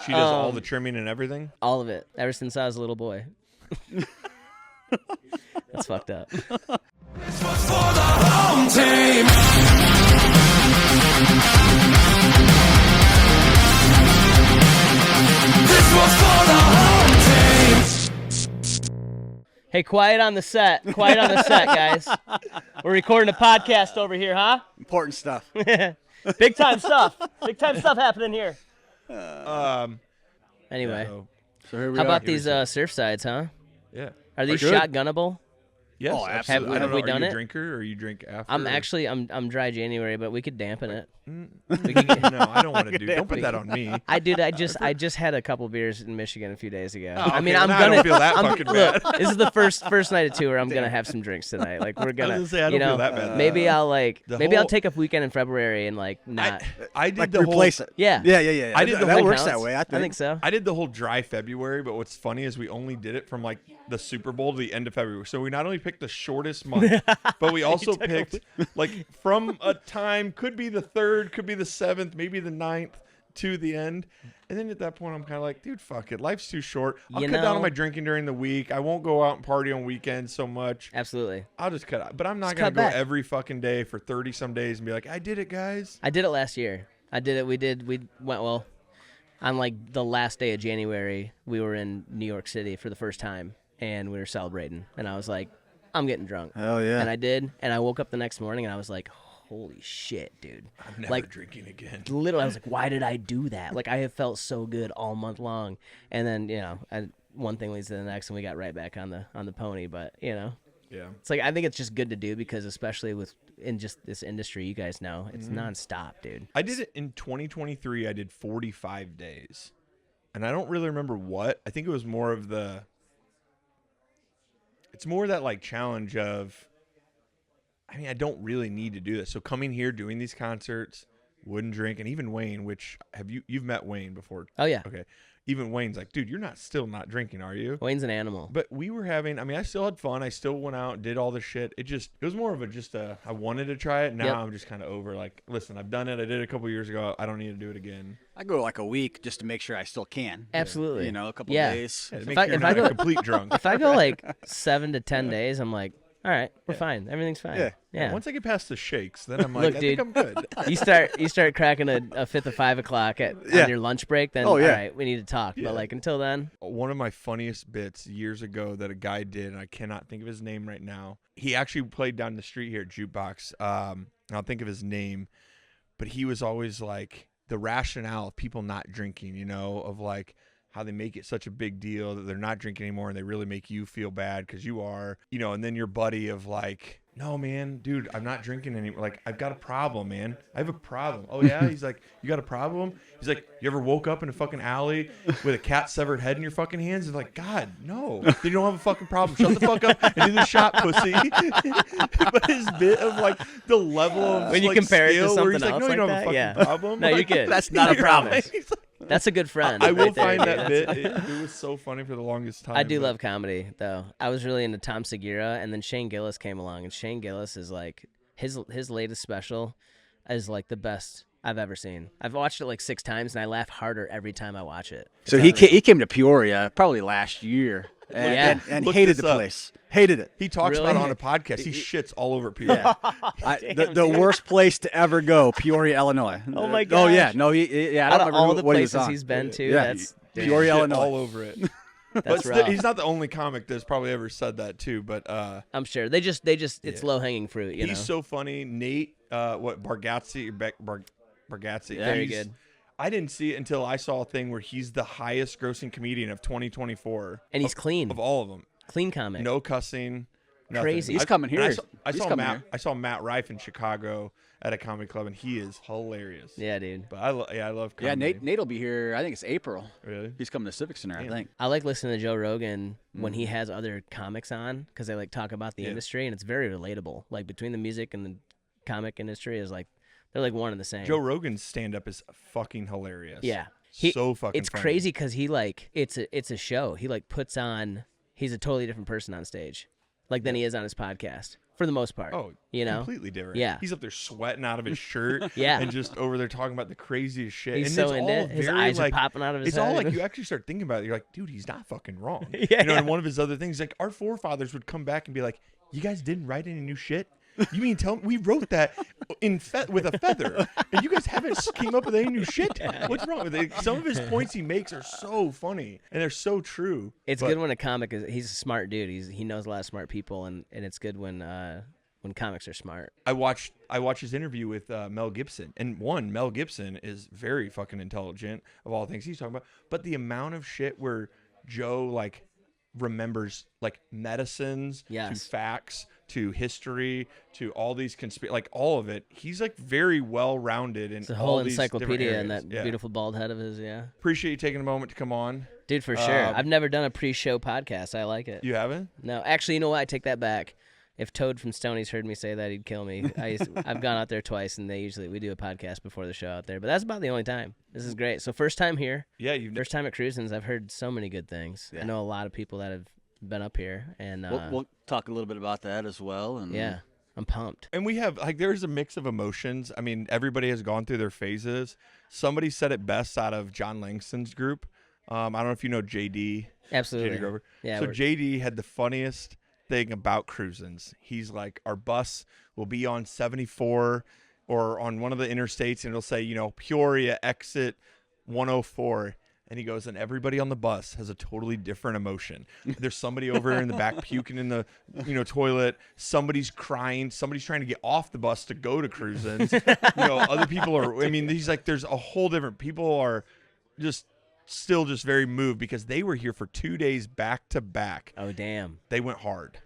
She does all the trimming and everything? All of it, ever since I was a little boy. That's fucked up. This was for the home team. This was for the home team. Hey, quiet on the set. Quiet on the set, guys. We're recording a podcast over here, huh? Important stuff. Big time stuff. Big time stuff happening here. Anyway, So here we how are. about these surf sides, huh? Yeah. Are these good. shotgunnable? Yes, Oh, absolutely. have I don't we know, done are you it? a drinker or you drink after? I'm dry January, but we could dampen it. We can get, no, I don't want to do. Don't put that on me. I just had a couple beers in Michigan a few days ago. Oh, I mean, okay, I'm now I gonna don't feel that I'm, fucking look, bad. this is the first night of tour. I'm gonna have some drinks tonight. Like we're gonna, gonna say, I you don't know, feel that bad. maybe I'll I'll whole- take a weekend in February and like not. I did Like the replace whole, it. Yeah. Yeah. I did the that whole works counts. that way. I think so. I did the whole dry February, but what's funny is we only did it from like the Super Bowl to the end of February. So we not only picked the shortest month, but we also picked like from a time, could be the 3rd, could be the 7th, maybe the 9th to the end. And then at that point, I'm kind of like, dude, fuck it. Life's too short. I'll cut down on my drinking during the week. I won't go out and party on weekends so much. Absolutely. I'll just cut out. But I'm not Just going to cut go back. every fucking day for 30 some days and be like, I did it, guys. I did it last year. I did it. We went well. On like the last day of January, we were in New York City for the first time, and we were celebrating. And I was like, I'm getting drunk. Hell yeah. And I did. And I woke up the next morning, and I was like, holy shit, dude. I'm never like, drinking again. literally, I was like, why did I do that? Like, I have felt so good all month long. And then, one thing leads to the next, and we got right back on the pony. But, Yeah. it's like, I think it's just good to do because especially in just this industry, you guys know, it's nonstop, dude. I did it in 2023. I did 45 days. And I don't really remember what. I think it was more of it's more that like challenge of, I mean, I don't really need to do this. So coming here, doing these concerts, wouldn't drink, and even Wayne, which you've met Wayne before? Oh, yeah. Okay. Even Wayne's like, dude, you're still not drinking, are you? Wayne's an animal. But we were having, I mean, I still had fun. I still went out, did all the shit. It was more of I wanted to try it. Now Yep. I'm just kind of over, like, listen, I've done it. I did it a couple years ago. I don't need to do it again. I go like a week just to make sure I still can. Absolutely. You know, a couple Yeah. days. Yeah, to If make I- sure you're if I not go- a complete drunk. If I go like 7 to 10 days, I'm like, all right, we're fine. Everything's fine. Yeah. Once I get past the shakes, then I'm like, Look, I dude. think I'm good. You start cracking a fifth of 5 o'clock on your lunch break, then Oh, yeah. all right, we need to talk. Yeah. But like until then, One of my funniest bits years ago that a guy did, and I cannot think of his name right now. He actually played down the street here at Jukebox. I'll think of his name, but he was always like the rationale of people not drinking, you know, of like how they make it such a big deal that they're not drinking anymore and they really make you feel bad because you are, you know, and then your buddy of like, no, man, dude, I'm not drinking anymore. Like, I've got a problem, man. I have a problem. Oh, yeah? He's like, you got a problem? He's like, you ever woke up in a fucking alley with a cat's severed head in your fucking hands? And like, God, no. Then you don't have a fucking problem. Shut the fuck up and do the shot, pussy. But his bit of like the level of when you like, compare it to skill where he's something like, else no, you like don't have a that, fucking problem. No, you're Like, good. That's not a problem. He's like, That's a good friend. I will right there, find dude. that That's- bit. It was so funny for the longest time. I do but- love comedy, though. I was really into Tom Segura, and then Shane Gillis came along, and Shane Gillis is like his latest special is like the best I've ever seen. I've watched it like 6 times, and I laugh harder every time I watch it. So he came to Peoria probably last year and Look hated this the up. place. Hated it. He talks Really? about it on a podcast. He shits all over people. The worst place to ever go, Peoria, Illinois. Oh, my Oh yeah, gosh. no, yeah. I Out don't of remember all the what he was places on. he's been to, Yeah. that's Peoria, Shit Illinois. all over it. that's But rough. he's not the only comic that's probably ever said that too. But I'm sure they just it's low hanging fruit. You he's know, so funny. Nate, Bargatze, Bargatze. very he's- good. I didn't see it until I saw a thing where he's the highest grossing comedian of 2024. And he's clean. Of all of them. Clean comic. No cussing. Nothing. Crazy. He's coming here. And I He's saw coming Matt. here. I saw Matt Rife in Chicago at a comedy club, and he is hilarious. Yeah, dude. But I love Yeah, comedy. Nate will be here. I think it's April. Really? He's coming to Civic Center, I think. I like listening to Joe Rogan when he has other comics on because they like talk about the industry, and it's very relatable. Like between the music and the comic industry is like they're like one and the same. Joe Rogan's stand-up is fucking hilarious. Yeah. So fucking It's funny. crazy because he like it's a show. He like puts on. He's a totally different person on stage, like than he is on his podcast. for the most part. Oh, you know, completely different. Yeah. He's up there sweating out of his shirt. Yeah. And just over there talking about the craziest shit. He's and so it's into all it. His very, eyes are like, popping out of his it's head. all like you actually start thinking about it. You're like, dude, he's not fucking wrong. Yeah, you know, yeah. and one of his other things, like, our forefathers would come back and be like, you guys didn't write any new shit? You mean tell me we wrote that with a feather, and you guys haven't came up with any new shit? What's wrong with it? Some of his points he makes are so funny, and they're so true. It's good when a comic he's a smart dude. He knows a lot of smart people, and it's good when comics are smart. I watched his interview with Mel Gibson, and Mel Gibson is very fucking intelligent of all things he's talking about, but the amount of shit where Joe like remembers like medicines to facts to history to all these like all of it, he's like very well rounded in It's a all whole these encyclopedia in different that areas. beautiful bald head of his. Yeah, Appreciate you taking a moment to come on, dude, for sure. I've never done a pre-show podcast. I like it. You haven't? No, actually, you know what? I take that back. If Toad from Stoney's heard me say that, he'd kill me. I've gone out there twice, and we do a podcast before the show out there. But that's about the only time. This is great. So first time here. Yeah, first time at Cruisin's. I've heard so many good things. Yeah. I know a lot of people that have been up here, and We'll talk a little bit about that as well. And yeah, I'm pumped. And we have like there's a mix of emotions. I mean, everybody has gone through their phases. Somebody said it best out of John Langston's group. I don't know if you know JD. Absolutely. JD Grover. Yeah. So JD had the funniest thing about Cruisin's. He's like, our bus will be on 74 or on one of the interstates, and it'll say, you know, Peoria exit 104. And he goes, and everybody on the bus has a totally different emotion. There's somebody over in the back puking in the, toilet. Somebody's crying. Somebody's trying to get off the bus to go to Cruisin's. Other people are. I mean, he's like, there's a whole different. People are just still just very moved because they were here for 2 days back to back. Oh damn. They went hard.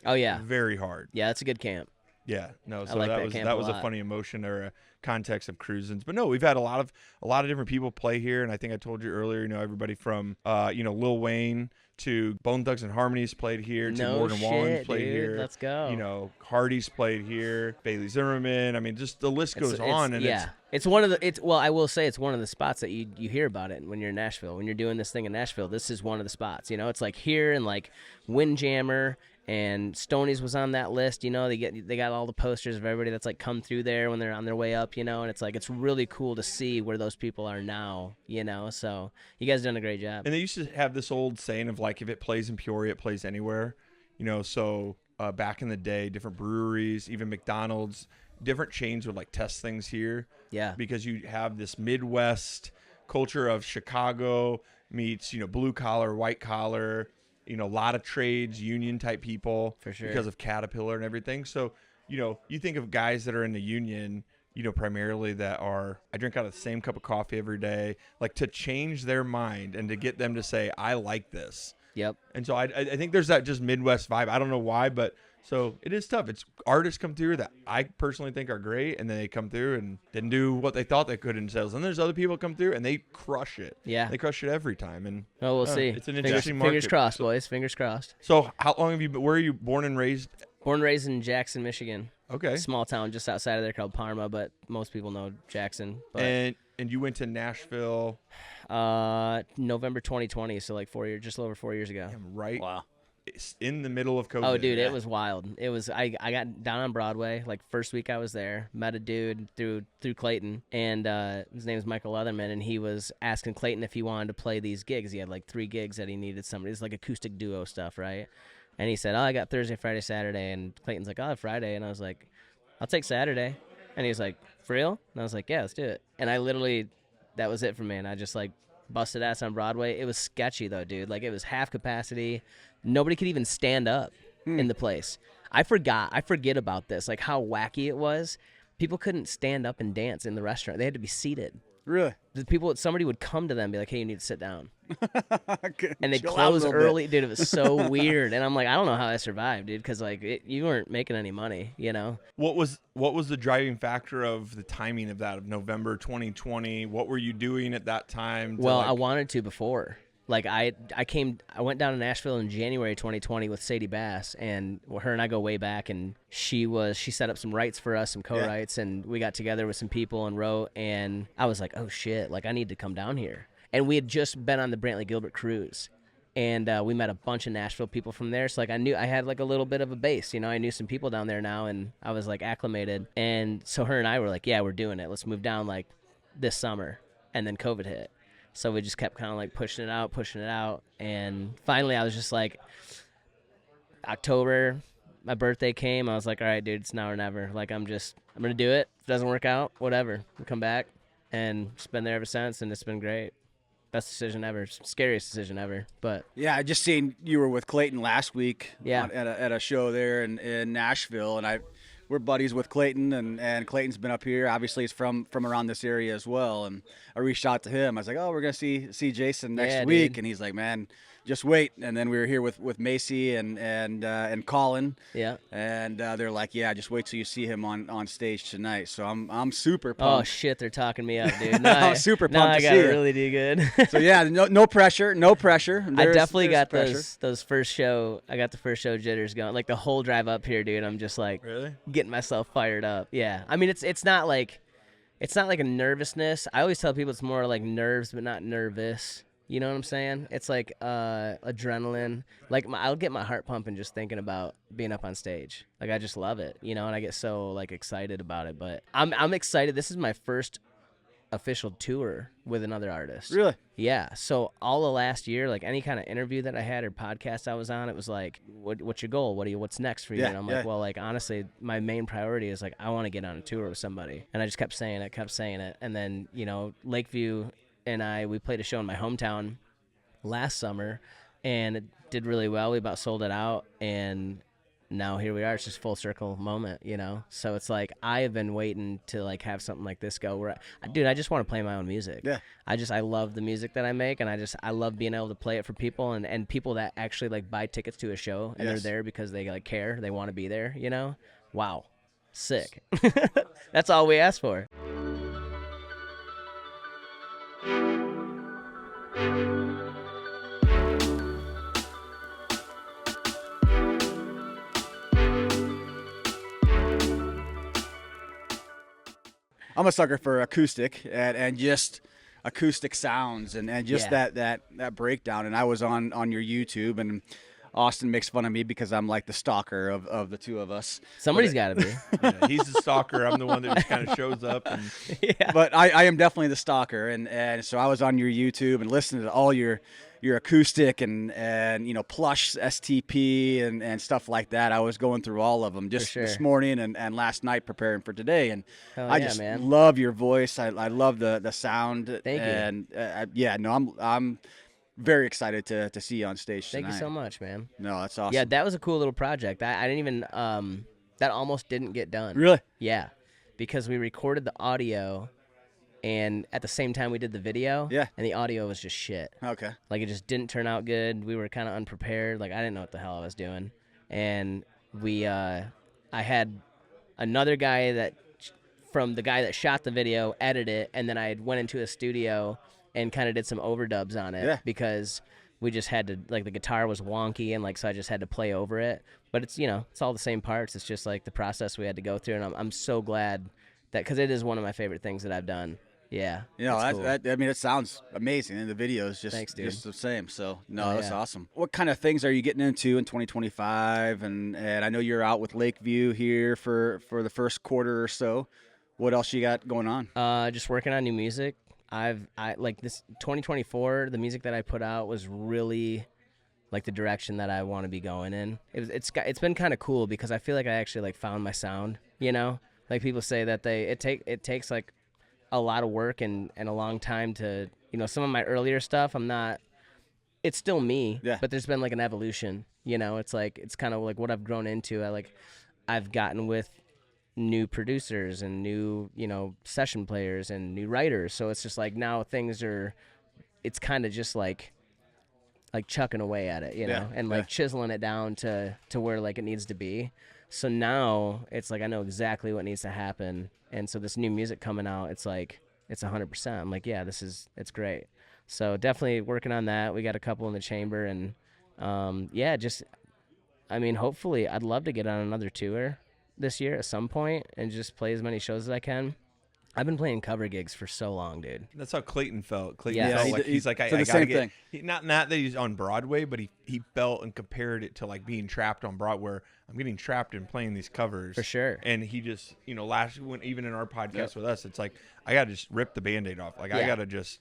Oh yeah. Very hard. Yeah, that's a good camp. Yeah, no, so like that that was camp that a was a lot. funny emotion or a context of Cruisin's. But no, we've had a lot of different people play here, and I think I told you earlier, everybody from Lil Wayne to Bone Thugs and Harmonies played here, to No Morgan Wallen shit, played dude. here. Let's go. Hardy's played here, Bailey Zimmerman. I mean, just the list goes on, and it's one of the I will say it's one of the spots that you hear about it when you're in Nashville. When you're doing this thing in Nashville, this is one of the spots. It's like here and like Windjammer and Stoney's was on that list. They got all the posters of everybody that's like come through there when they're on their way up. And it's like it's really cool to see where those people are now. So you guys done a great job. And they used to have this old saying of like, if it plays in Peoria, it plays anywhere. So back in the day, different breweries, even McDonald's, different chains would like test things here. Yeah. Because you have this Midwest culture of Chicago meets, blue collar, white collar, a lot of trades, union type people. For sure. Because of Caterpillar and everything. So, you think of guys that are in the union, primarily that are, I drink out of the same cup of coffee every day, like to change their mind and to get them to say, I like this. Yep. And so I think there's that just Midwest vibe. I don't know why, but so it is tough. It's artists come through that I personally think are great, and then they come through and didn't do what they thought they could in sales. And there's other people come through and they crush it. Yeah. They crush it every time. And we'll see. It's an interesting market. Fingers crossed, boys. Fingers crossed. So how long have you been, where are you born and raised? Born and raised in Jackson, Michigan. Okay. Small town just outside of there called Parma, but most people know Jackson. But And you went to Nashville. November 2020, so like 4 years, just over 4 years ago. Right. Wow. It's in the middle of COVID. Oh, dude, it was wild. It was. I got down on Broadway. Like first week I was there, met a dude through Clayton, and his name is Michael Leatherman, and he was asking Clayton if he wanted to play these gigs. He had like 3 gigs that he needed somebody. It's like acoustic duo stuff, right? And he said, "Oh, I got Thursday, Friday, Saturday," and Clayton's like, "Oh, I have Friday," and I was like, "I'll take Saturday," and he was like, "For real?" And I was like, "Yeah, let's do it." And I literally, that was it for me, and I just like busted ass on Broadway. It was sketchy though, dude. Like it was half capacity. Nobody could even stand up in the place. I forget about this, like how wacky it was. People couldn't stand up and dance in the restaurant. They had to be seated. Really? Somebody would come to them and be like, "Hey, you need to sit down." And they Chill out a close little early. Dude, it was so weird. And I'm like, I don't know how I survived, dude, because like you weren't making any money, What was the driving factor of the timing of that, of November 2020? What were you doing at that time? Well, I wanted to before. Like I went down to Nashville in January 2020 with Sadie Bass, and her and I go way back, and she set up some writes for us, some co-writes, and we got together with some people and wrote, and I was like, oh shit, like I need to come down here. And we had just been on the Brantley Gilbert cruise, And we met a bunch of Nashville people from there. So, like, I had, like, a little bit of a base. You know, I knew some people down there now, and I was, like, acclimated. And so her and I were like, yeah, we're doing it. Let's move down, like, this summer. And then COVID hit. So we just kept kind of, like, pushing it out. And finally, I was just like, October, my birthday came. I was like, all right, dude, it's now or never. Like, I'm going to do it. If it doesn't work out, whatever. We'll come back. And it's been there ever since, and it's been great. Best decision ever, scariest decision ever. But Yeah, I just seen you were with Clayton last week. Yeah. At a show there in Nashville, and we're buddies with Clayton, and Clayton's been up here. Obviously, he's from around this area as well. And I reached out to him. I was like, oh, we're gonna see Jason next week, dude. and he's like, man, just wait. And then we were here with Macy and Colin. yeah. And they're like, yeah, just wait till you see him on stage tonight. So I'm super Oh pumped. shit, they're talking me up, dude. No, I'm super pumped I to gotta see it. really do good. So yeah, no pressure. I definitely got pressure. those first show. I got the first show jitters going. Like the whole drive up here, dude. I'm just like Really? getting myself fired up. Yeah. I mean, it's not like a nervousness. I always tell people it's more like nerves, but not nervous. You know what I'm saying? It's like adrenaline. Like I'll get my heart pumping just thinking about being up on stage. Like I just love it, you know, and I get so like excited about it. But I'm excited. This is my first official tour with another artist. Really? Yeah. So all of last year, like any kind of interview that I had or podcast I was on, it was like, what's your goal? What's next for you? Yeah, And I'm like, well, like honestly, my main priority is like I want to get on a tour with somebody. And I just kept saying it. And then, you know, Lakeview and we played a show in my hometown last summer, and it did really well. We about sold it out, and now here we are. It's just full circle moment, you know? So it's like I have been waiting to like have something like this go where I just want to play my own music. Yeah. I love the music that I make, and I love being able to play it for people and people that actually like buy tickets to a show and Yes. they're there because they like care, they want to be there, you know? Wow. Sick. That's all we ask for. I'm a sucker for acoustic and just acoustic sounds and just Yeah. that breakdown. And I was on your YouTube, and Austin makes fun of me because I'm like the stalker of the two of us. Somebody's got to be. Yeah, he's the stalker. I'm the one that just kind of shows up. And Yeah. But I am definitely the stalker, and so I was on your YouTube and listening to all your acoustic and you know plush STP and stuff like that. I was going through all of them just sure. this morning and last night preparing for today, and Hell I yeah, just man. love your voice. I love the sound. Thank you. And yeah, no, I'm very excited to see you on stage Thank tonight. you so much, man. No, that's awesome. Yeah, that was a cool little project. I didn't even that almost didn't get done. Really? Yeah, because we recorded the audio, and at the same time we did the video. Yeah. And the audio was just shit. Okay. Like it just didn't turn out good. We were kind of unprepared. Like I didn't know what the hell I was doing, and I had another guy from the guy that shot the video edit it, and then I went into a studio and kind of did some overdubs on it. Yeah. Because we just had to, like, the guitar was wonky, and like so I just had to play over it. But it's, you know, it's all the same parts. It's just like the process we had to go through, and I'm so glad that, because it is one of my favorite things that I've done. Yeah. You know, it's cool. I mean, it sounds amazing, and the video is just Thanks, dude. just the same. So, no, Oh, that's yeah. awesome. What kind of things are you getting into in 2025? And I know you're out with Lakeview here for the first quarter or so. What else you got going on? Just working on new music. I like this 2024. The music that I put out was really like the direction that I want to be going in. It's been kind of cool because I feel like I actually like found my sound. You know, like people say that it takes like a lot of work and a long time to, you know, some of my earlier stuff it's still me. Yeah. But there's been like an evolution. You know, it's kind of like what I've grown into. I've gotten with new producers and new, you know, session players and new writers. So it's just like now it's kind of just like chucking away at it, you know, Yeah, and like yeah. chiseling it down to where like it needs to be. So now it's like I know exactly what needs to happen. And so this new music coming out, it's like it's 100%. I'm like, yeah, it's great. So definitely working on that. We got a couple in the chamber, and yeah, just I mean, hopefully I'd love to get on another tour this year at some point and just play as many shows as I can. I've been playing cover gigs for so long, dude. That's how Clayton felt. Clayton Yeah, felt he like d- he's he like, I said the gotta same get thing. not that he's on Broadway, but he felt and compared it to like being trapped on Broadway, where I'm getting trapped and playing these covers For sure. And he just, last when even in our podcast with us, it's like I gotta just rip the Band-Aid off. Like I Yeah. gotta just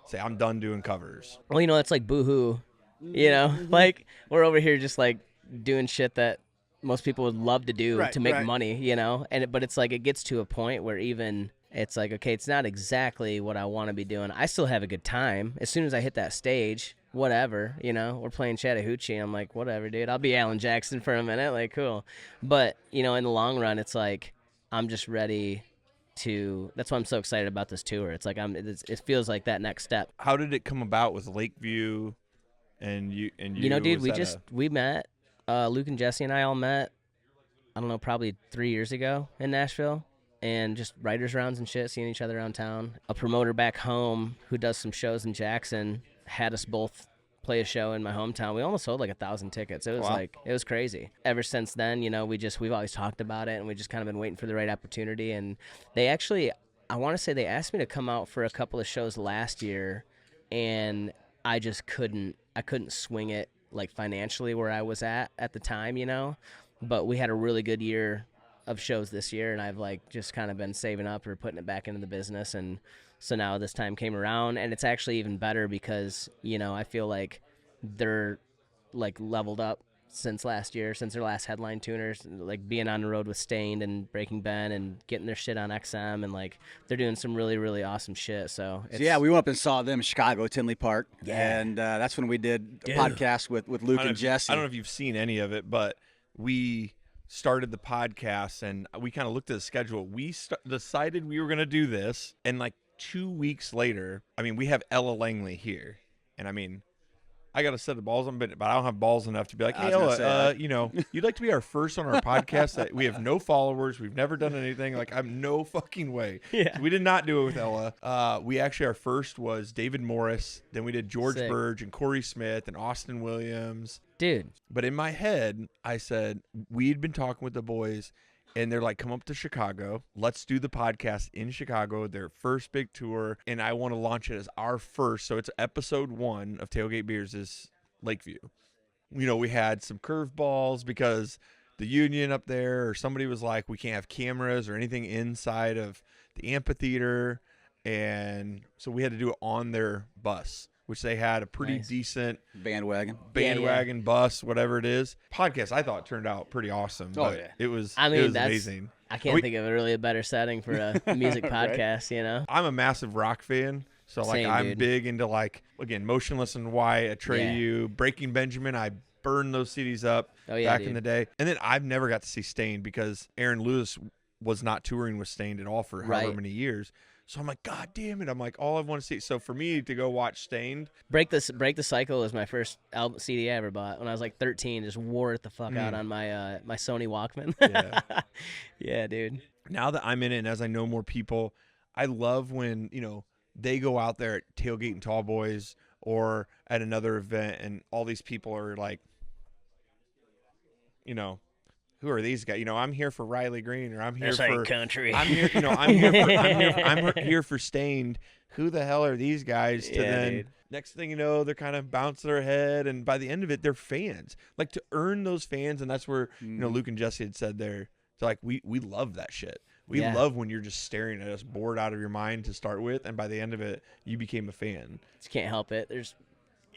say I'm done doing covers. Well, it's like Boohoo, like we're over here just like doing shit that most people would love to do Right, to make right. money, but it's like it gets to a point where even it's like, okay, it's not exactly what I want to be doing. I still have a good time. As soon as I hit that stage, whatever, we're playing Chattahoochee. I'm like, whatever, dude. I'll be Alan Jackson for a minute. Like, cool. But, in the long run, it's like I'm just ready to. That's why I'm so excited about this tour. It's like it feels like that next step. How did it come about with Lakeview and you? Dude, Was we met. Luke and Jesse and I all met. I don't know, probably 3 years ago in Nashville. And just writers' rounds and shit, seeing each other around town. A promoter back home who does some shows in Jackson had us both play a show in my hometown. We almost sold like 1,000 tickets. It was it was crazy. Ever since then, we've always talked about it, and we just kind of been waiting for the right opportunity. And they actually, I want to say they asked me to come out for a couple of shows last year, and I just couldn't swing it like financially where I was at the time, But we had a really good year of shows this year, and I've like just kind of been saving up or putting it back into the business, and so now this time came around, and it's actually even better because I feel like they're like leveled up since last year, since their last headline tuners, like being on the road with Stained and Breaking Ben and getting their shit on XM, and like they're doing some really, really awesome shit. So we went up and saw them in Chicago, Tinley Park, Yeah. and that's when we did a podcast with Luke and Jesse. I don't know if you've seen any of it, but we started the podcast and we kind of looked at the schedule. We decided we were going to do this, and like 2 weeks later, we have Ella Langley here, and I got to set the balls on, but I don't have balls enough to be like, hey, Ella, you'd like to be our first on our podcast that we have no followers. We've never done anything. Like, I'm no fucking way. Yeah. So we did not do it with Ella. We actually, our first was David Morris. Then we did George Sick. Burge and Corey Smith and Austin Williams. dude. But in my head, I said, we'd been talking with the boys, and they're like, come up to Chicago. Let's do the podcast in Chicago, their first big tour. And I want to launch it as our first. So it's episode 1 of Tailgate Beers is Lakeview. We had some curveballs because the union up there, or somebody was like, we can't have cameras or anything inside of the amphitheater. And so we had to do it on their bus, which they had a pretty Nice. decent bandwagon bus, whatever it is. Podcast, I thought turned out pretty awesome. Oh, but yeah. it was I mean, it was that's amazing. I can't think of really a better setting for a music Right. podcast. I'm a massive rock fan, so like Same, I'm dude. big into like again Motionless in White, Atreyu, Breaking Benjamin. I burned those CDs up Oh, yeah, back in dude. the day, and then I've never got to see Stained because Aaron Lewis was not touring with Stained at all for however Right. many years. So I'm like, God damn it! I'm like, all I want to see. So for me to go watch Stained, Break the Cycle was my first album CD I ever bought when I was like 13. Just wore it the fuck out on my my Sony Walkman. Yeah. Yeah, dude. now that I'm in it and as I know more people, I love when, they go out there at Tailgate and Tall Boys or at another event and all these people are like, who are these guys? I'm here for Riley Green, or I'm here for country. I'm here, I'm here for Stained. Who the hell are these guys? To Yeah, then dude. next thing you know, they're kind of bouncing their head, and by the end of it, they're fans. Like to earn those fans, and that's where Luke and Jesse had said there. It's like we love that shit. We Yeah. love when you're just staring at us, bored out of your mind to start with, and by the end of it, you became a fan. Just can't help it. There's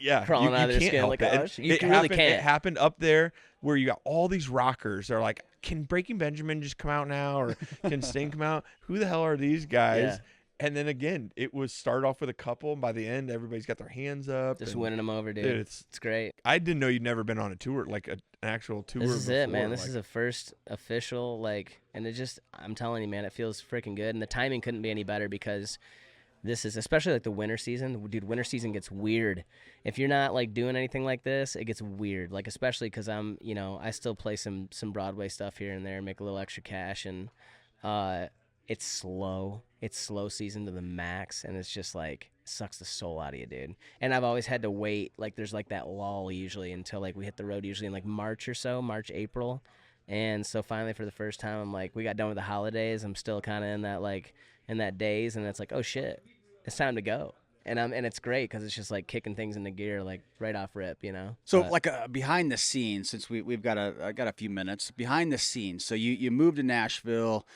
Yeah, Crawling out of their can't skin help like, it. oh, And shit, you it really happened, can't. It happened up there where you got all these rockers. They're like, can Breaking Benjamin just come out now, or can Sting come out? Who the hell are these guys? Yeah. And then again, it was start off with a couple, and by the end, everybody's got their hands up. just and, winning them over, dude. Dude, it's great. I didn't know you'd never been on a tour, like an actual tour. This is it, man. before, This like- is a first official, and it just, I'm telling you, man, it feels freaking good. And the timing couldn't be any better because this is, especially like the winter season. Dude, winter season gets weird. If you're not like doing anything like this, it gets weird. Like, especially because I'm, I still play some Broadway stuff here and there, make a little extra cash. And it's slow. It's slow season to the max. And it's just like, sucks the soul out of you, dude. And I've always had to wait. Like, there's like that lull usually until like we hit the road, usually in like March or so, March, April. And so finally, for the first time, I'm like, we got done with the holidays. I'm still kind of in that like, in that daze, and it's like, oh shit, it's time to go. And it's great because it's just like kicking things into gear like right off rip, you know. So But, like behind the scenes, since we've got I got a few minutes behind the scenes. So you moved to Nashville,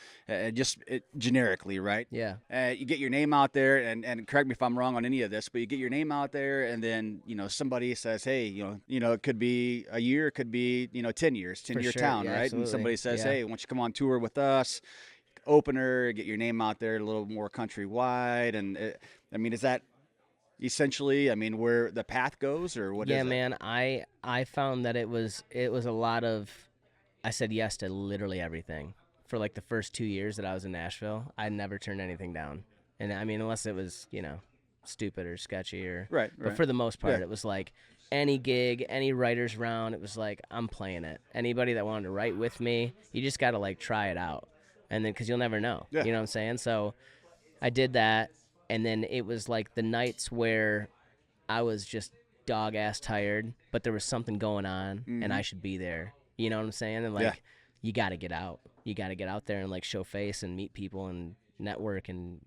generically, right? yeah, You get your name out there, and correct me if I'm wrong on any of this, but you get your name out there, and then somebody says, hey, it could be a year, it could be 10 years, 10-year sure. town, Yeah, right? absolutely. And somebody says, Yeah. hey, why don't you come on tour with us? Opener, get your name out there a little more countrywide, and is that essentially, where the path goes, or what is it? Yeah, man, I found that it was a lot of, I said yes to literally everything. For like the first 2 years that I was in Nashville, I never turned anything down. And unless it was, stupid or sketchy or Right. But for the most part, Yeah. it was like any gig, any writers round, it was like I'm playing it. Anybody that wanted to write with me, you just got to like try it out. And then cuz you'll never know. Yeah. You know what I'm saying? So I did that, and then it was like the nights where I was just dog ass tired, but there was something going on, and I should be there. You know what I'm saying? And like, Yeah. you got to get out. You got to get out there and like show face and meet people and network and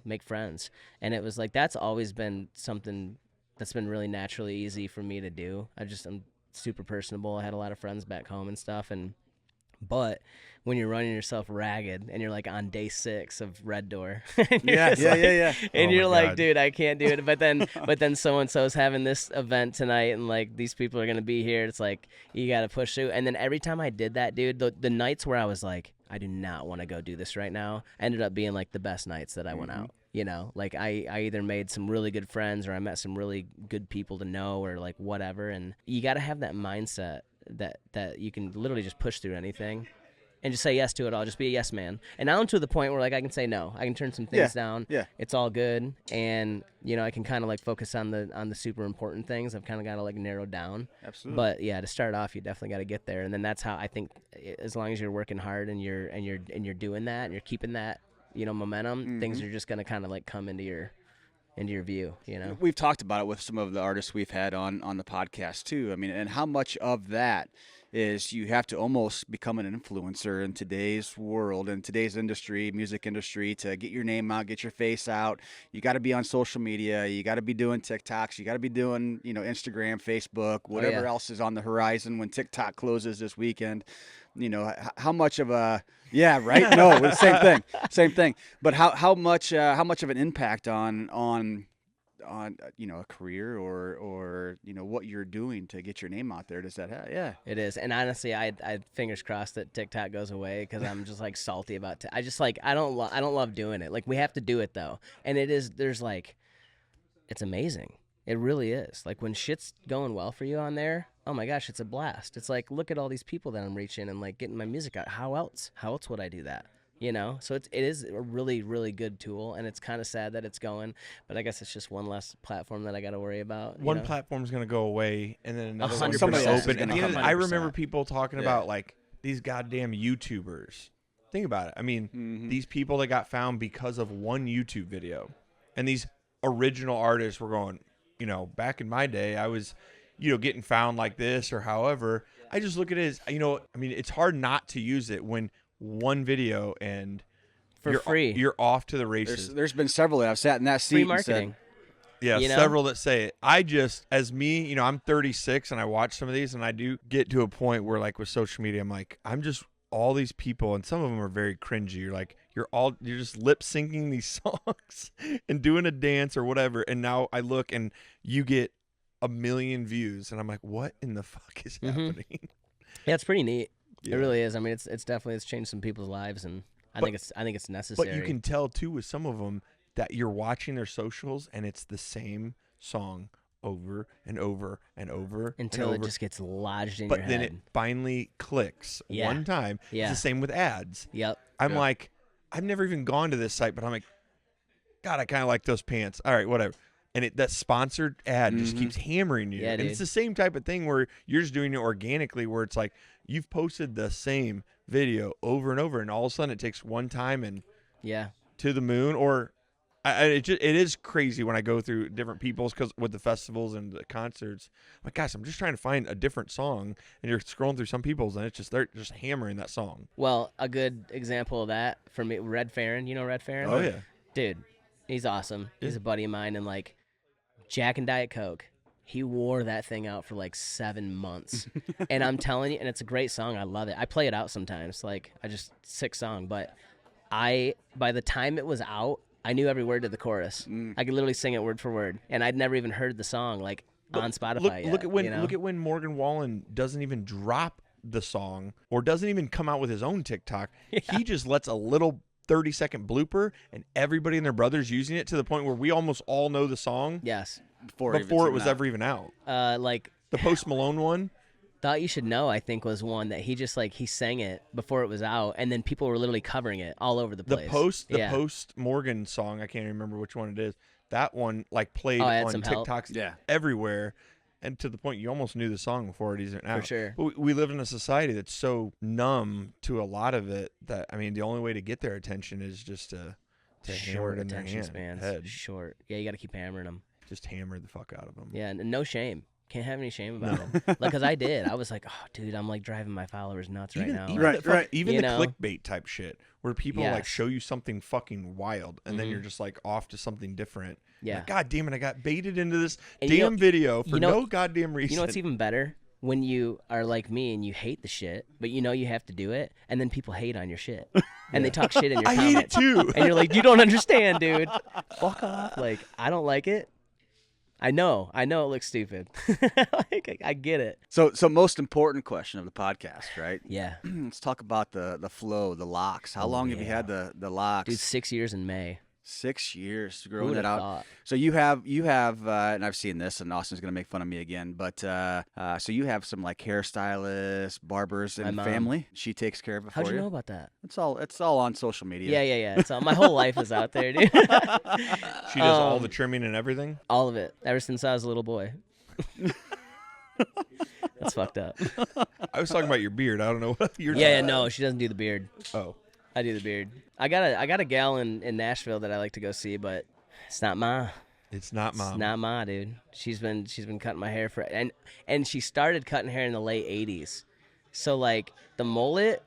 make friends. And it was like that's always been something that's been really naturally easy for me to do. I'm super personable. I had a lot of friends back home and stuff, but when you're running yourself ragged and you're like on day 6 of Red Door, and you're Yeah, just yeah, like- yeah, yeah. and Oh you're my like, God. dude, I can't do it. But then so and so's having this event tonight, and like these people are gonna be here. It's like you gotta push through. And then every time I did that, dude, the nights where I was like, I do not want to go do this right now, ended up being like the best nights that I went out. Like I either made some really good friends or I met some really good people to know or like whatever. And you got to have that mindset that you can literally just push through anything and just say yes to it all. Just be a yes man. And now I'm to the point where like I can say no. I can turn some things down. Yeah. It's all good. And I can kind of like focus on the super important things. I've kind of got to like narrow down. Absolutely. But yeah, to start off, you definitely got to get there. And then that's how I think, as long as you're working hard and you're doing that and you're keeping that momentum, things are just gonna kind of like come into your view. We've talked about it with some of the artists we've had on the podcast too. And how much of that is you have to almost become an influencer in today's world, in today's industry, music industry, to get your name out, get your face out. You got to be on social media. You got to be doing TikToks. You got to be doing, Instagram, Facebook, whatever else is on the horizon when TikTok closes this weekend. How much of a right? No, same thing. But how much of an impact on a career or what you're doing to get your name out there does that have? Yeah, It is. And honestly, I fingers crossed that TikTok goes away, because I'm just like salty about I just like I don't love doing it. Like, we have to do it though, and there's like, it's amazing. It really is. Like, when shit's going well for you on there, oh my gosh, it's a blast. It's like, look at all these people that I'm reaching and like getting my music out. How else would I do that? So it is a really, really good tool, and it's kind of sad that it's going, but I guess it's just one less platform that I got to worry about. One platform's going to go away, and then another one's 100%. going to Somebody else is open. gonna At the end of come the- I 100%. remember people talking about like these goddamn YouTubers. Think about it. These people that got found because of one YouTube video, and these original artists were going, back in my day, I was, getting found like this or however. I just look at it as, it's hard not to use it when one video and For free. you're off to the races. there's been several that I've sat in that seat Free and marketing. Yeah, several that say it. I just, as me, I'm 36 and I watch some of these, and I do get to a point where, like, with social media, I'm like, I'm just all these people, and some of them are very cringy. You're like, you're just lip syncing these songs and doing a dance or whatever. And now I look and you get 1 million views, and I'm like, what in the fuck is happening? Yeah, it's pretty neat. Yeah. It really is. I mean, it's definitely changed some people's lives, and I think it's necessary. But you can tell too with some of them that you're watching their socials and it's the same song over and over and over until and it over. just gets lodged in But your then head. it finally clicks one time. Yeah. It's the same with ads. Yep. I'm like, I've never even gone to this site, but I'm like, God, I kind of like those pants. All right, whatever. And that sponsored ad just keeps hammering you. Yeah, and dude. it's the same type of thing where you're just doing it organically, where it's like you've posted the same video over and over, and all of a sudden it takes one time and Yeah. to the moon. Or it is crazy when I go through different people's, because with the festivals and the concerts, I'm like, gosh, I'm just trying to find a different song, and you're scrolling through some people's, and it's just they're just hammering that song. Well, a good example of that for me, Red Farron. You know Red Farron? Oh, yeah. Dude, he's awesome. He's a buddy of mine, and like Jack and Diet Coke, he wore that thing out for like 7 months. And I'm telling you, and it's a great song. I love it. I play it out sometimes. Like, sick song. But by the time it was out, I knew every word to the chorus. I could literally sing it word for word. And I'd never even heard the song like on Spotify yet. Look at when Morgan Wallen doesn't even drop the song or doesn't even come out with his own TikTok. Yeah. He just lets a little 30-second blooper, and everybody and their brother's using it to the point where we almost all know the song. Yes. Before it was ever even out. Like the Post Malone one. Thought You Should Know, I think, was one that he just like he sang it before it was out, and then people were literally covering it all over the place. The Post Morgan song, I can't remember which one it is. That one like played on TikToks everywhere. And to the point you almost knew the song before it isn't out. For sure. But we live in a society that's so numb to a lot of it that, I mean, the only way to get their attention is just to hammer it in their head. Short. Yeah, you got to keep hammering them. Just hammer the fuck out of them. Yeah, and no shame. Can't have any shame about it. Like, because I did. I was like, oh, dude, I'm like driving my followers nuts right now. Even the clickbait type shit where people like show you something fucking wild and then you're just like off to something different. Yeah. Like, God damn it, I got baited into this video for no goddamn reason. You know what's even better? When you are like me and you hate the shit, but you know you have to do it, and then people hate on your shit. And they talk shit in your comments. I hate it too. And you're like, you don't understand, dude. Fuck off. Like, I don't like it. I know it looks stupid. Like, I get it. So most important question of the podcast, right? Yeah. Let's talk about the flow, the locks. How long have you had the locks? Dude, 6 years in May. 6 years growing that out. Thought? So you have, and I've seen this, and Austin's gonna make fun of me again, but so you have some like hairstylists, barbers in the family. She takes care of it for you. How'd you know about that? It's all on social media. Yeah. It's all, my whole life is out there, dude. She does all the trimming and everything. All of it, ever since I was a little boy. That's fucked up. I was talking about your beard. I don't know what you're. Yeah, no, she doesn't do the beard. Oh. I do the beard. I got a gal in Nashville that I like to go see, but it's not ma. It's not ma. It's not ma, dude. She's been cutting my hair and she started cutting hair in the late 80s. So like the mullet,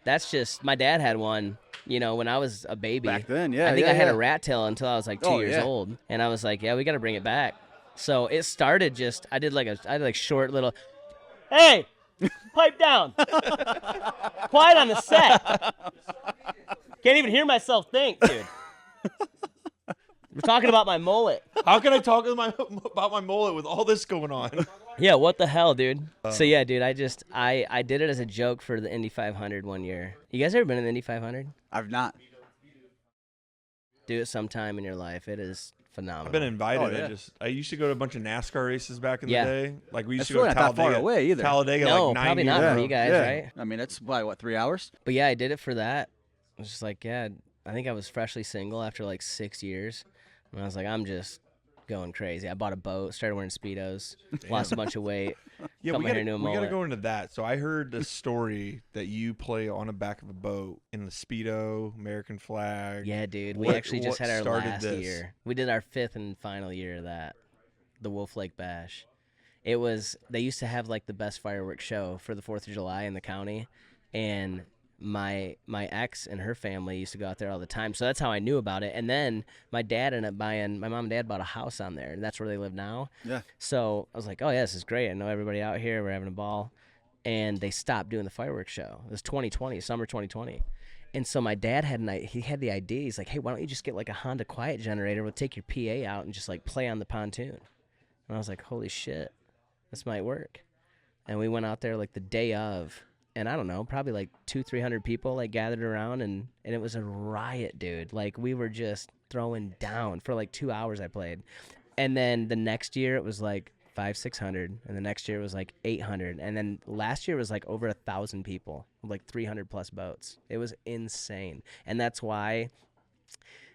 that's just my dad had one, when I was a baby. Back then, yeah. I think I had a rat tail until I was like 2 years old, and I was like, yeah, we got to bring it back. So it started I did short little, hey, pipe down. Quiet on the set. Can't even hear myself think, dude. We're talking about my mullet. How can I talk about my mullet with all this going on? Yeah, what the hell, dude? So yeah, dude, I did it as a joke for the Indy 500 one year. You guys ever been in the Indy 500? I've not. Do it sometime in your life. It is phenomenal. I've been invited. Oh, yeah. I used to go to a bunch of NASCAR races back in the day. Like we used to go to Talladega. Not that far away either. Talladega, no, like 9 probably years not ago. for you guys, right? I mean, it's probably 3 hours. But yeah, I did it for that. I was just like, yeah, I think I was freshly single after like 6 years. And I was like, I'm just going crazy. I bought a boat, started wearing Speedos, lost a bunch of weight. Yeah, we got to go into that. So I heard the story that you play on the back of a boat in the Speedo, American flag. Yeah, dude. We actually just had our last year. We did our 5th and final year of that, the Wolf Lake Bash. They used to have like the best fireworks show for the 4th of July in the county, and my ex and her family used to go out there all the time, so that's how I knew about it. And then my mom and dad bought a house on there, and that's where they live now. Yeah. So I was like, oh yeah, this is great. I know everybody out here. We're having a ball. And they stopped doing the fireworks show. It was 2020, summer 2020. And so my dad had the idea. He's like, hey, why don't you just get like a Honda Quiet generator? We'll take your PA out and just like play on the pontoon. And I was like, holy shit, this might work. And we went out there like the day of, and I don't know, probably like 200-300 people like gathered around, and it was a riot, dude. Like we were just throwing down for like 2 hours. I played, and then the next year it was like 500-600, and the next year it was like 800, and then last year was like over 1,000 people, like 300 plus boats. It was insane, and that's why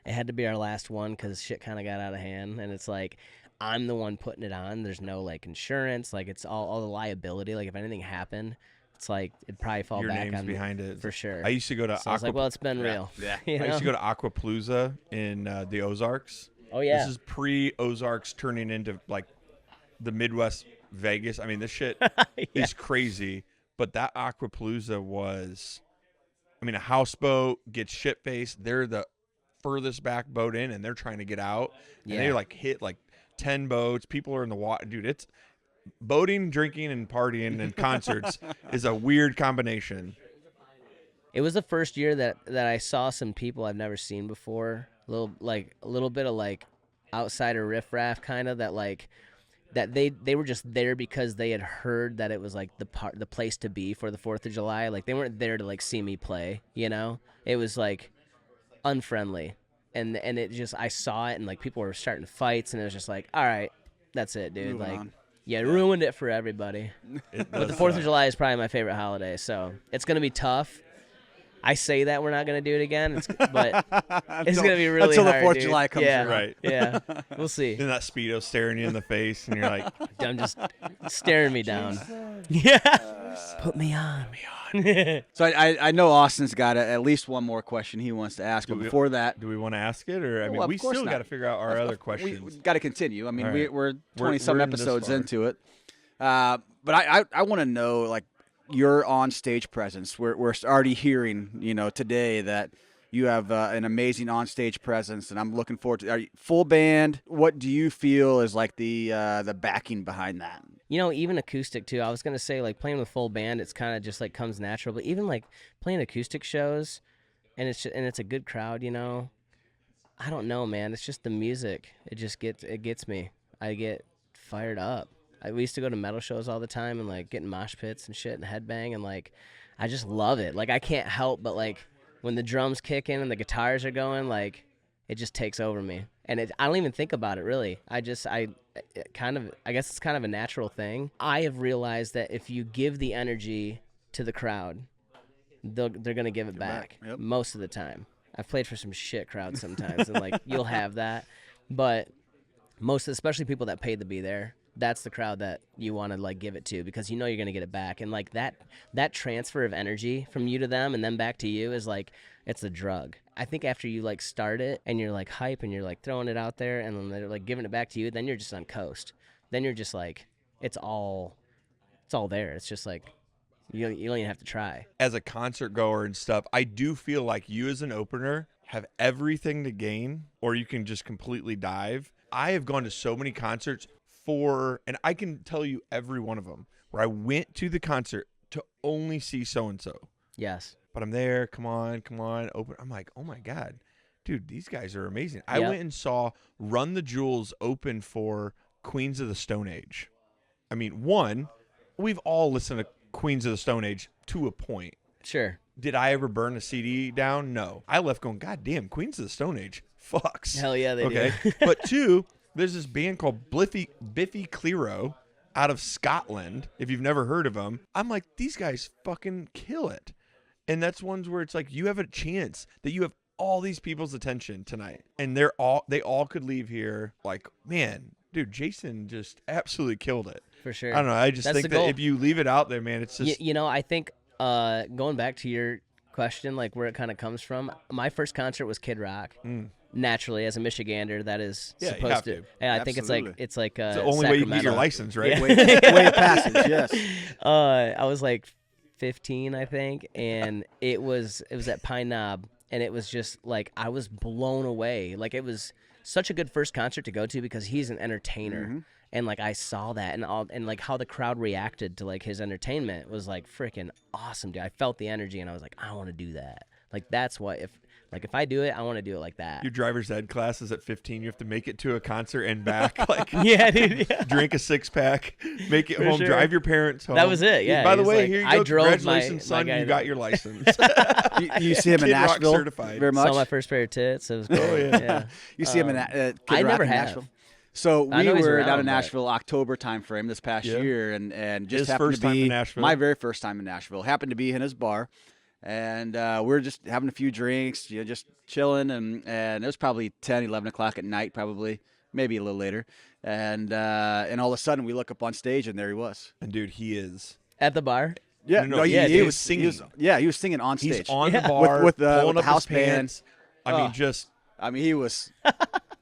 it had to be our last one because shit kind of got out of hand, and it's like I'm the one putting it on. There's no like insurance, like it's all the liability. Like if anything happened, it's like it'd probably fall Your back name's on behind it for sure. I used to go to I was like, well, it's been real. Yeah. You know? I used to go to Aquapalooza in the Ozarks. Oh yeah. This is pre-Ozarks turning into like the Midwest Vegas. I mean, this shit is crazy. But that Aquapalooza was, I mean, a houseboat gets shit-faced. They're the furthest back boat in, and they're trying to get out, and Yeah. they like hit like 10 boats. People are in the water, dude. It's boating, drinking, and partying and concerts is a weird combination. It was the first year that I saw some people I've never seen before. A little bit of like outsider riffraff kind of that they were just there because they had heard that it was like the place to be for the 4th of July. Like they weren't there to like see me play, you know? It was like unfriendly. And it just, I saw it, and like people were starting fights, and it was just like, all right, that's it, dude. Moving like on. Yeah, ruined it for everybody. But the 4th of July is probably my favorite holiday, so it's going to be tough. I say that we're not going to do it again, but it's going to be really until hard, the 4th of dude. July comes yeah, around. Right. Yeah, we'll see. And that Speedo staring you in the face, and you're like, I'm just staring me down. Yeah. Put me on. So I know Austin's got at least one more question he wants to ask, but before that, do we want to ask it? Or, I mean, Well, of we course still not. got to figure out our other questions. we got to continue. I mean, All right. we're 20-some we're in this episodes far. into it. But I want to know, like, your on-stage presence. We're already hearing, today that you have an amazing on-stage presence, and I'm looking forward to. Are you full band? What do you feel is like the backing behind that? Even acoustic too. I was gonna say like playing with full band, it's kind of just like comes natural. But even like playing acoustic shows, and it's a good crowd. I don't know, man. It's just the music. It gets me. I get fired up. We used to go to metal shows all the time and like get in mosh pits and shit and headbang, and like I just love it. Like I can't help but like when the drums kick in and the guitars are going, like it just takes over me. And I don't even think about it really. I guess it's kind of a natural thing. I have realized that if you give the energy to the crowd, they're gonna give it back. Yep. Most of the time. I've played for some shit crowds sometimes, and like you'll have that, but especially people that paid to be there, that's the crowd that you want to like give it to, because you're gonna get it back. And like that transfer of energy from you to them and then back to you is like, it's a drug. I think after you like start it and you're like hype and you're like throwing it out there and then they're like giving it back to you, then you're just on coast. Then you're just like, it's all there. It's just like you don't even have to try. As a concert goer and stuff, I do feel like you as an opener have everything to gain, or you can just completely dive. I have gone to so many concerts and I can tell you every one of them, where I went to the concert to only see so-and-so. Yes. But I'm there, come on, open. I'm like, oh my God, dude, these guys are amazing. I Yep. went and saw Run the Jewels open for Queens of the Stone Age. I mean, we've all listened to Queens of the Stone Age to a point. Sure. Did I ever burn a CD down? No. I left going, God damn, Queens of the Stone Age fucks. Hell yeah, they okay? do. But two, there's this band called Biffy Clyro out of Scotland. If you've never heard of them, I'm like, these guys fucking kill it. And that's ones where it's like you have a chance that you have all these people's attention tonight, and they all could leave here like, man, dude, Jason just absolutely killed it. For sure. I don't know. I just That's think the that goal. if you leave it out there, man, it's just I think going back to your question, like where it kind of comes from, my first concert was Kid Rock. Naturally, as a Michigander, that is Yeah, you supposed have to. to. Yeah, I think Absolutely. it's like it's the only way you can get your Sacramento. license, right? Yeah. Way of passage, yes. I was like 15, I think, and it was at Pine Knob, and it was just like I was blown away. Like it was such a good first concert to go to because he's an entertainer. And like I saw that and like how the crowd reacted to like his entertainment was like freaking awesome, dude. I felt the energy and I was like, I want to do that. Like that's what if I do it, I want to do it like that. Your driver's ed class is at 15. You have to make it to a concert and back. Like, Yeah, dude. Yeah. drink a 6-pack, make it For home, sure. drive your parents home. That was it, yeah. By He the was way, like, here you I go. drove my Congratulations, son. guy You to- got your license. You see him in Kid Rock Nashville certified. very much. Saw my first pair of tits. It was great. Oh, yeah. You see him in Kid I Rock never in have. Nashville. So I we know he's were around, down in but- Nashville October timeframe this past Yeah. year, and just His happened first to time be in Nashville. my very first time in Nashville. Happened to be in his bar, and we were just having a few drinks, just chilling, and it was probably 10, 11 o'clock at night, probably maybe a little later, and all of a sudden we look up on stage, and there he was. And dude, he is. At the bar. Yeah, No, he, yeah, he dude, was singing. he was singing on stage. He's on Yeah. the bar With the pulling up house his band. pants. I mean, just I mean, he was.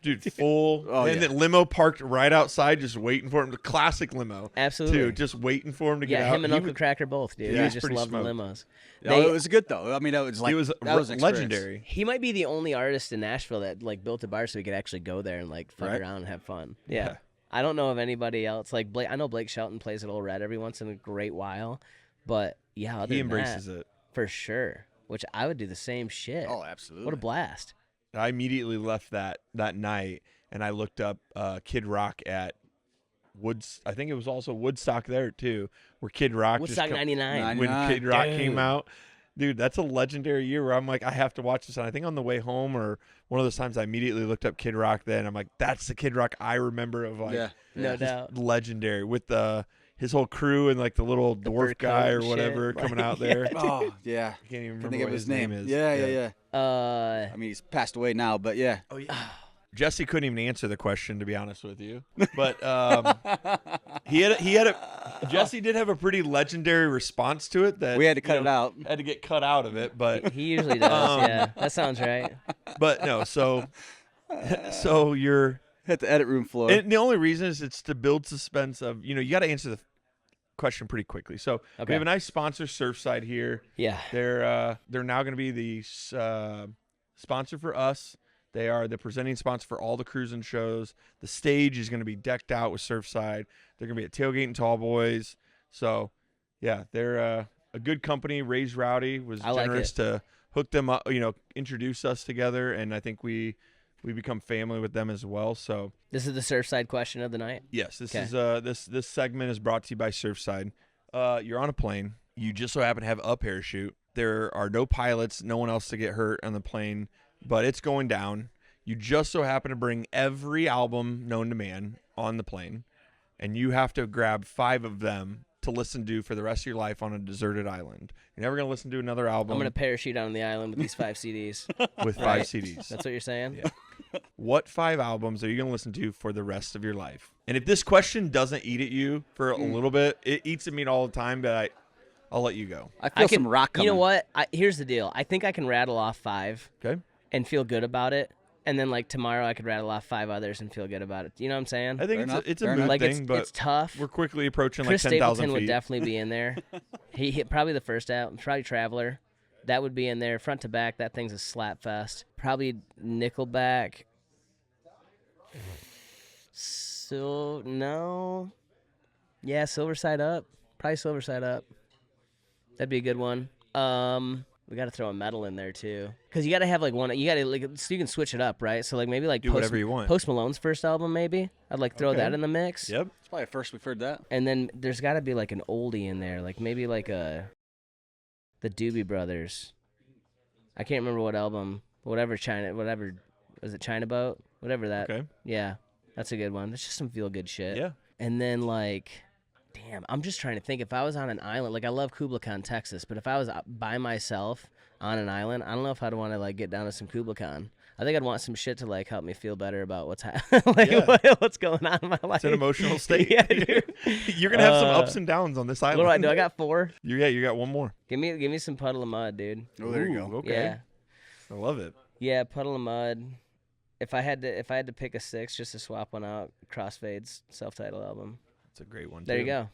dude, Dude, full. Oh, and yeah. the limo parked right outside, just waiting for him. The classic limo. Absolutely. Too, just waiting for him to get Yeah, out. him and He Uncle was- Cracker both, dude. he He was just pretty loved the smoked. limos. It was good though. I mean, it was like It was that was an experience. legendary. He might be the only artist in Nashville that like built a bar so we could actually go there and like fuck Right. around and have fun. Yeah. Yeah. I don't know of anybody else. Like Blake, I know Blake Shelton plays at Old Red every once in a great while, but yeah, other He than embraces that, it. for sure. Which I would do the same shit. Oh, absolutely. What a blast! I immediately left that night, and I looked up Kid Rock at Woods. I think it was also Woodstock there too, where Kid Rock Woodstock just '99. when 99. Kid Rock Dude. came out. Dude, that's a legendary year where I'm like, I have to watch this. And I think on the way home or one of those times I immediately looked up Kid Rock then. I'm like, that's the Kid Rock I remember of like Yeah. No yeah. doubt. legendary with his whole crew and like the little The dwarf fur guy coat or and whatever shit. coming out Like, there. Oh, yeah. I can't even I remember think what of his his name name. is. Yeah. I mean, he's passed away now, but yeah. Oh yeah. Jesse couldn't even answer the question, to be honest with you. But Jesse did have a pretty legendary response to it that We had to cut it out. Had to get cut out of it, but He usually does. Yeah, that sounds right. no. So you're, Hit the edit room floor. and the only reason is it's to build suspense of you got to answer the question pretty quickly. So we Okay. have a nice sponsor, Surfside here. Yeah. They're now going to be the sponsor for us. They are the presenting sponsor for all the cruising shows. The stage is going to be decked out with Surfside. They're going to be at Tailgate and Tall Boys. So, yeah, they're a good company. Ray's Rowdy was I like generous it. to hook them up, introduce us together, and I think we become family with them as well. So, This is the Surfside question of the night. yes, this Okay. is this segment is brought to you by Surfside. You're on a plane. You just so happen to have a parachute. There are no pilots, no one else to get hurt on the plane, but it's going down. You just so happen to bring every album known to man on the plane, and you have to grab 5 of them to listen to for the rest of your life on a deserted island. You're never going to listen to another album I'm gonna parachute on the island with these 5 CDs. with 5 Right. CDs. That's what you're saying? Yeah. What 5 albums are you going to listen to for the rest of your life? And if this question doesn't eat at you for a little bit, it eats at me all the time, but I'll let you go. I feel I can, some rock coming. You know what? Here's the deal. I think I can rattle off 5 Okay? and feel good about it, and then like tomorrow I could rattle off 5 others and feel good about it. You know what I'm saying? I think Fair enough. it's Fair a enough. mood Like thing, but it's tough. we're quickly approaching Chris like 10,000 Stapleton feet. would definitely be in there. He hit probably the first album, probably Traveler. That would be in there, front to back. That thing's a slap fest. Probably Nickelback. So no, yeah, Silver Side Up. Probably Silver Side Up. That'd be a good one. We got to throw a metal in there too, because you got to have like one. You got to like so you can switch it up, right? So like maybe like Do whatever you want. Post Malone's first album, maybe I'd like throw Okay. that in the mix. Yep. It's probably the first we've heard that. And then there's got to be like an oldie in there, like maybe like the Doobie Brothers. I can't remember what album, whatever was it China Boat, whatever that. Okay. Yeah, that's a good one. That's just some feel good shit. Yeah. And then like, damn, I'm just trying to think. If I was on an island, like I love Kubla Khan, Texas, but if I was by myself on an island, I don't know if I'd want to like get down to some Kubla Khan. I think I'd want some shit to like help me feel better about what's what's going on in my life. It's an emotional state. Yeah, dude. You're gonna have some ups and downs on this island. What do I do? I got 4. You got one more. Give me some Puddle of Mud, dude. Oh, there you Ooh, go. Okay. Yeah, I love it. yeah, Puddle of Mud. If I had to pick a 6, just to swap one out, Crossfade's self-titled album. It's a great one. There you too. go.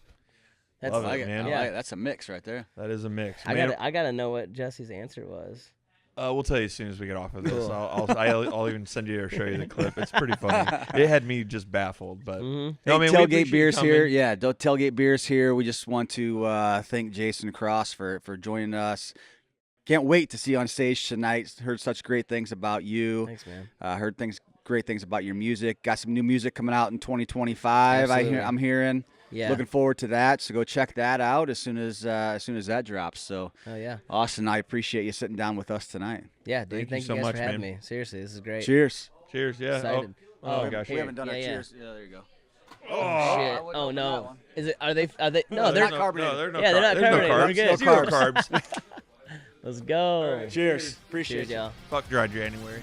That's Love I it, like it, man. I Yeah. like it. That's a mix right there. That is a mix. I Man, gotta know what Jesse's answer was. we'll tell you as soon as we get off of this. Cool. I'll even send you or show you the clip. It's pretty funny. It had me just baffled, but Mm-hmm. no, man, we Tailgate appreciate you Beers coming. here. Yeah, Tailgate Beers here. We just want to thank Jason Cross for joining us. Can't wait to see you on stage tonight. Heard such great things about you. Thanks, man. Heard great things about your music. Got some new music coming out in 2025. Absolutely. I'm hearing. Yeah. Looking forward to that. So go check that out as soon as that drops. So Oh yeah. Austin, I appreciate you sitting down with us tonight. Yeah, dude. Thank you Thank you, so guys much, for having man. me. Seriously, this is great. Cheers. Cheers. Yeah. Excited. Oh gosh. here. We haven't done our Yeah, yeah. cheers. Yeah, there you go. Oh, shit. wouldn't Oh open that no. one. Is it? Are they? No, they're they're. not carbonated. No, they're no Yeah, they're not there's no carbonated. We're carbs. good. Zero carbs. Let's go. Cheers. Appreciate Cheers, you. y'all. Fuck dry January.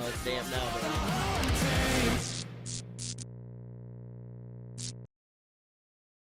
Oh, it's damp now. Bro.